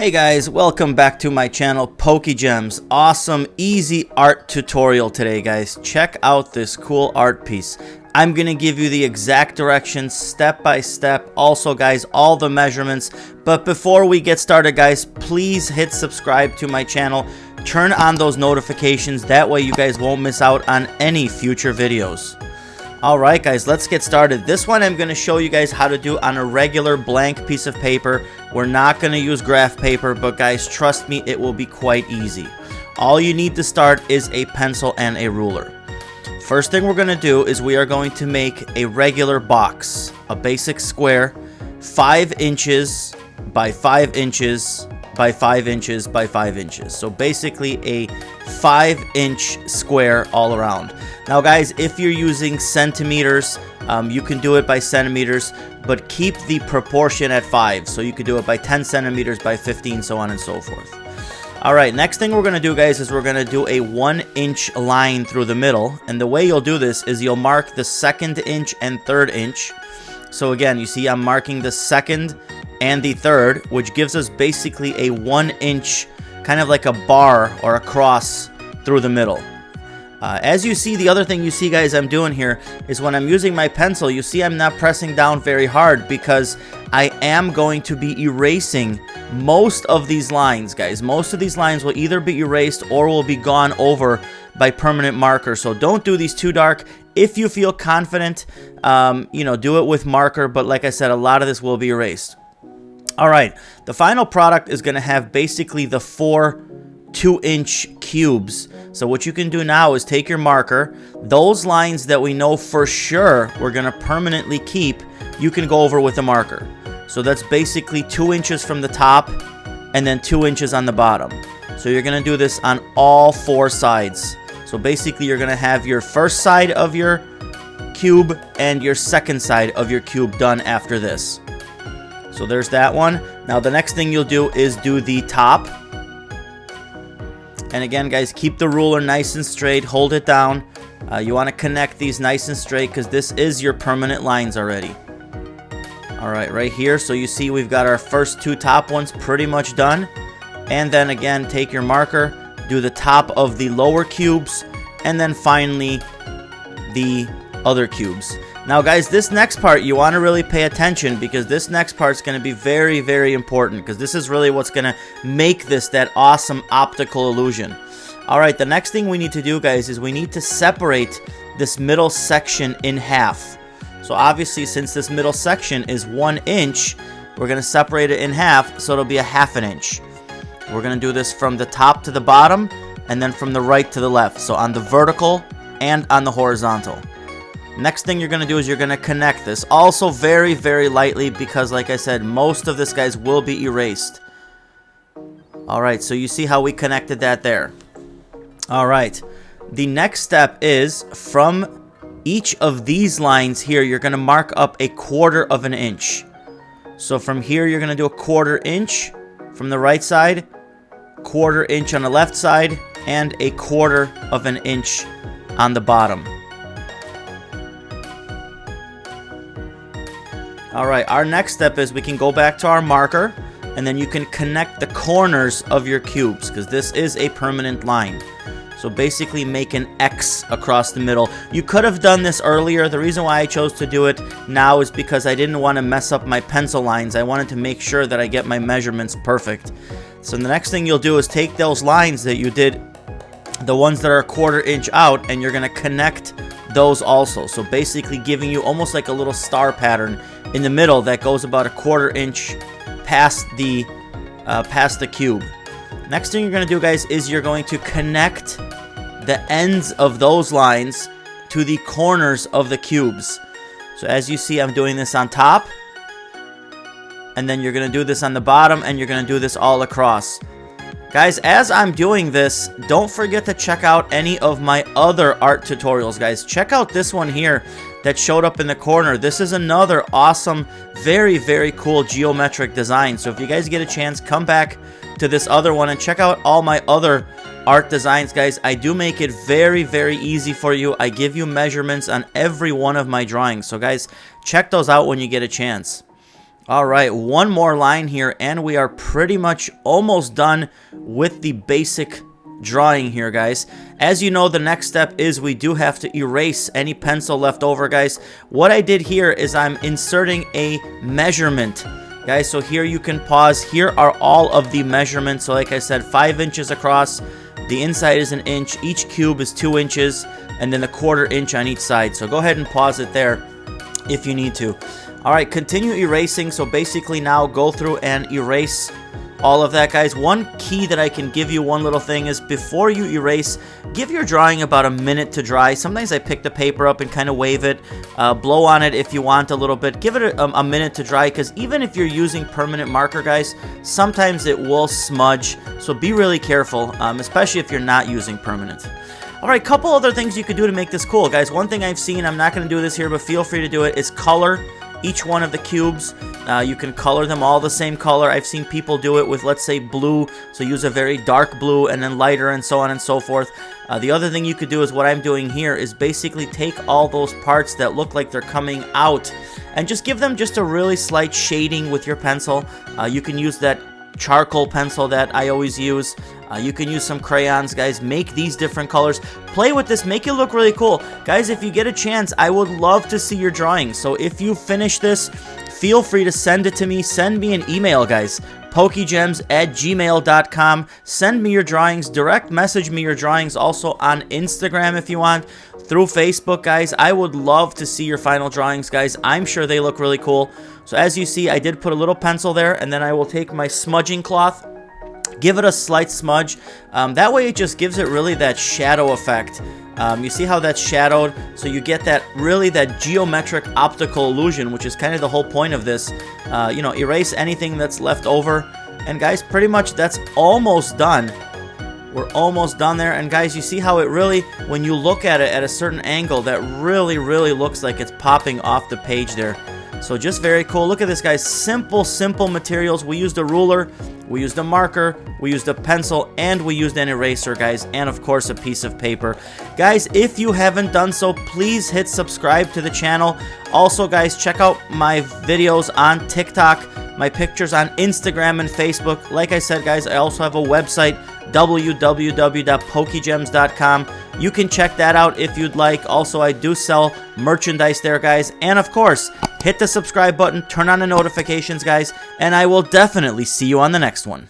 Hey guys, welcome back to my channel, Pokegemz. Awesome, easy art tutorial today, guys. Check out this cool art piece. I'm going to give you the exact directions, step by step. Also, guys, all the measurements. But before we get started, guys, please hit subscribe to my channel. Turn on those notifications. That way you guys won't miss out on any future videos. Alright guys, let's get started. This one I'm going to show you guys how to do on a regular blank piece of paper. We're not going to use graph paper, but guys, trust me, it will be quite easy. All you need to start is a pencil and a ruler. First thing we're going to do is we are going to make a regular box, a basic square, 5 inches by 5 inches by 5 inches by 5 inches. So basically a 5-inch square all around. Now guys, if you're using centimeters, you can do it by centimeters, but keep the proportion at 5. So you could do it by 10 centimeters, by 15, so on and so forth. Alright, next thing we're going to do, guys, is we're going to do a 1-inch line through the middle. And the way you'll do this is you'll mark the 2nd inch and 3rd inch. So again, you see I'm marking the 2nd and the 3rd, which gives us basically a 1-inch, kind of like a bar or a cross through the middle. As you see, the other thing you see, guys, I'm doing here is when I'm using my pencil, you see I'm not pressing down very hard because I am going to be erasing most of these lines, guys. Most of these lines will either be erased or will be gone over by permanent marker. So don't do these too dark. If you feel confident, do it with marker. But like I said, a lot of this will be erased. All right, the final product is going to have basically the 4 2-inch cubes. So what you can do now is take your marker, those lines that we know for sure we're going to permanently keep, you can go over with a marker. So that's basically 2 inches from the top and then 2 inches on the bottom. So you're going to do this on all 4 sides. So basically you're going to have your first side of your cube and your second side of your cube done after this. So there's that one. Now the next thing you'll do is do the top. And again, guys, keep the ruler nice and straight. Hold it down. You want to connect these nice and straight because this is your permanent lines already. All right, right here. So you see we've got our first 2 top ones pretty much done. And then again, take your marker, do the top of the lower cubes, and then finally the other cubes. Now guys, this next part you want to really pay attention because this next part is going to be very, very important because this is really what's going to make this that awesome optical illusion. Alright, the next thing we need to do, guys, is we need to separate this middle section in half. So obviously, since this middle section is 1 inch, we're going to separate it in half so it'll be a 1/2 inch. We're going to do this from the top to the bottom and then from the right to the left. So on the vertical and on the horizontal. Next thing you're going to do is you're going to connect this. Also very, very lightly because, like I said, most of this, guys, will be erased. Alright, so you see how we connected that there. Alright, the next step is from each of these lines here, you're going to mark up a 1/4 inch. So from here, you're going to do a 1/4 inch from the right side, 1/4 inch on the left side, and a 1/4 inch on the bottom. Alright, our next step is we can go back to our marker and then you can connect the corners of your cubes because this is a permanent line. So basically make an X across the middle. You could have done this earlier. The reason why I chose to do it now is because I didn't want to mess up my pencil lines. I wanted to make sure that I get my measurements perfect. So the next thing you'll do is take those lines that you did, the ones that are a 1/4 inch out, and you're going to connect those also. So basically giving you almost like a little star pattern in the middle that goes about a 1/4 inch past the cube. Next thing you're going to do, guys, is you're going to connect the ends of those lines to the corners of the cubes. So as you see, I'm doing this on top, and then you're going to do this on the bottom, and you're going to do this all across. Guys, as I'm doing this, don't forget to check out any of my other art tutorials, guys. Check out this one here that showed up in the corner. This is another awesome, very, very cool geometric design. So if you guys get a chance, come back to this other one and check out all my other art designs, guys. I do make it very, very easy for you. I give you measurements on every one of my drawings. So guys, check those out when you get a chance. All right, one more line here, and we are pretty much almost done with the basic drawing here, guys. As you know, the next step is we do have to erase any pencil left over, guys. What I did here is I'm inserting a measurement, guys. So here you can pause. Here are all of the measurements. So like I said, 5 inches across. The inside is 1 inch. Each cube is 2 inches, and then a 1/4 inch on each side. So go ahead and pause it there if you need to. All right, continue erasing. So basically now go through and erase all of that, guys. One key that I can give you, one little thing, is before you erase, give your drawing about a minute to dry. Sometimes I pick the paper up and kind of wave it, blow on it if you want a little bit. Give it a minute to dry, because even if you're using permanent marker, guys, sometimes it will smudge. So be really careful, especially if you're not using permanent. All right, couple other things you could do to make this cool, guys. One thing I've seen, I'm not going to do this here, but feel free to do it, is color each one of the cubes. You can color them all the same color. I've seen people do it with, let's say, blue, so use a very dark blue and then lighter and so on and so forth. The other thing you could do is what I'm doing here is basically take all those parts that look like they're coming out and just give them just a really slight shading with your pencil. You can use that charcoal pencil that I always use. You can use some crayons, guys. Make these different colors. Play with this. Make it look really cool. Guys, if you get a chance, I would love to see your drawings. So if you finish this, feel free to send it to me. Send me an email, guys. pokegemz@gmail.com. Send me your drawings. Direct message me your drawings also on Instagram if you want. Through Facebook, guys. I would love to see your final drawings, guys. I'm sure they look really cool. So as you see, I did put a little pencil there, and then I will take my smudging cloth, give it a slight smudge. That way it just gives it really that shadow effect. You see how that's shadowed? So you get that geometric optical illusion, which is kind of the whole point of this. You know, erase anything that's left over. And guys, pretty much that's almost done. We're almost done there. And guys, you see how it really, when you look at it at a certain angle, that really looks like it's popping off the page there. So just very cool. Look at this, guys. Simple materials. We used a ruler, we used a marker, we used a pencil, and we used an eraser, guys, and of course a piece of paper. Guys, if you haven't done so, please hit subscribe to the channel. Also, guys, check out my videos on TikTok, my pictures on Instagram and Facebook. Like I said, guys, I also have a website, www.pokegemz.com. You can check that out if you'd like. Also, I do sell merchandise there, guys. And of course, hit the subscribe button, turn on the notifications, guys, and I will definitely see you on the next one.